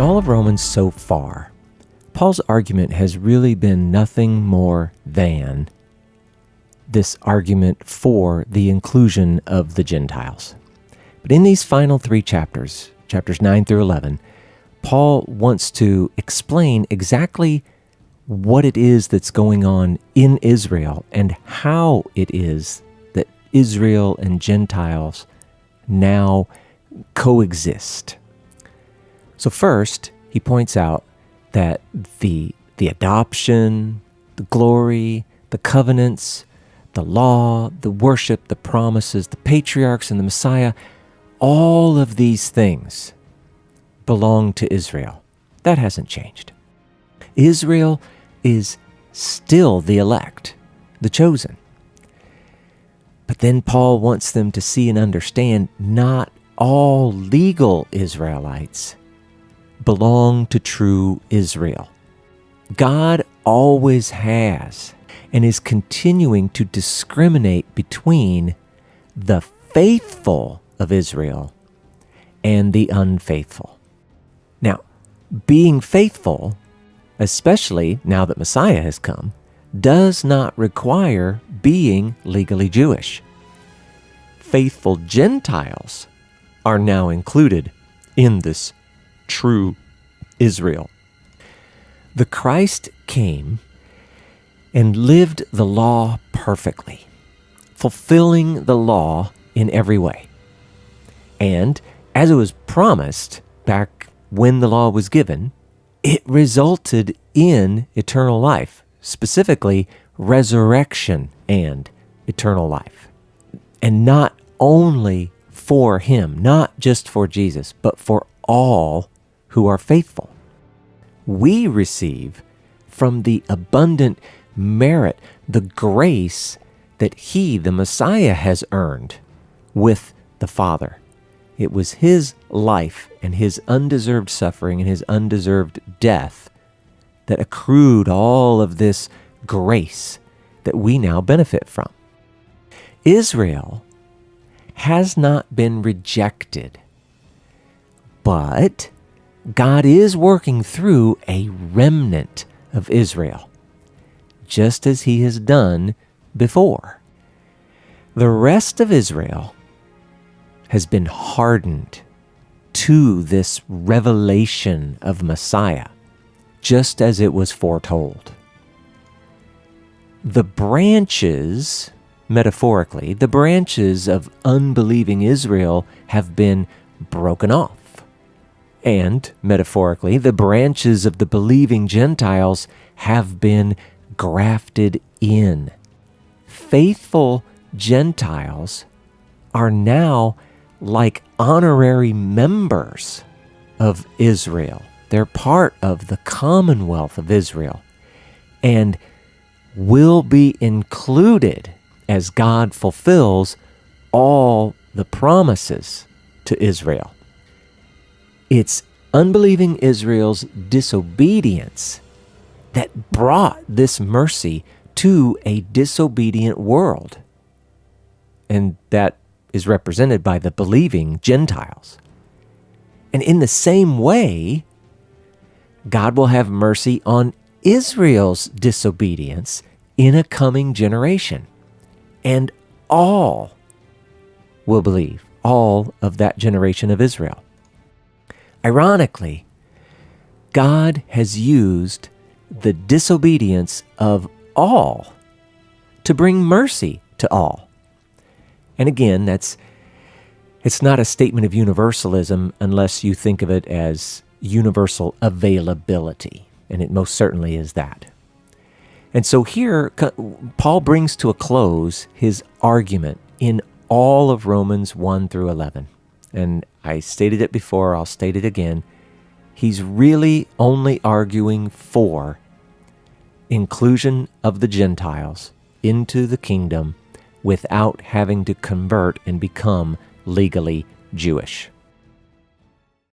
all of Romans so far, Paul's argument has really been nothing more than this argument for the inclusion of the Gentiles. But in these final three chapters, chapters 9 through 11, Paul wants to explain exactly what it is that's going on in Israel and how it is that Israel and Gentiles now coexist. So first, he points out that the adoption, the glory, the covenants, the law, the worship, the promises, the patriarchs and the Messiah, all of these things belong to Israel. That hasn't changed. Israel is still the elect, the chosen. But then Paul wants them to see and understand not all legal Israelites belong to true Israel. God always has and is continuing to discriminate between the faithful of Israel and the unfaithful. Now, being faithful, especially now that Messiah has come, does not require being legally Jewish. Faithful Gentiles are now included in this true Israel. The Christ came and lived the law perfectly, fulfilling the law in every way. And as it was promised back when the law was given, it resulted in eternal life, specifically resurrection and eternal life. And not only for him, not just for Jesus, but for all who are faithful. We receive from the abundant merit, the grace that he, the Messiah, has earned with the Father. It was his life and his undeserved suffering and his undeserved death that accrued all of this grace that we now benefit from. Israel has not been rejected, but God is working through a remnant of Israel, just as he has done before. The rest of Israel has been hardened to this revelation of Messiah, just as it was foretold. The branches, metaphorically, the branches of unbelieving Israel have been broken off. And, metaphorically, the branches of the believing Gentiles have been grafted in. Faithful Gentiles are now like honorary members of Israel. They're part of the commonwealth of Israel and will be included as God fulfills all the promises to Israel. It's unbelieving Israel's disobedience that brought this mercy to a disobedient world. And that is represented by the believing Gentiles. And in the same way, God will have mercy on Israel's disobedience in a coming generation. And all will believe, all of that generation of Israel. Ironically, God has used the disobedience of all to bring mercy to all. And again, it's not a statement of universalism unless you think of it as universal availability, and it most certainly is that. And so here, Paul brings to a close his argument in all of Romans 1 through 11. And I stated it before, I'll state it again. He's really only arguing for inclusion of the Gentiles into the kingdom without having to convert and become legally Jewish.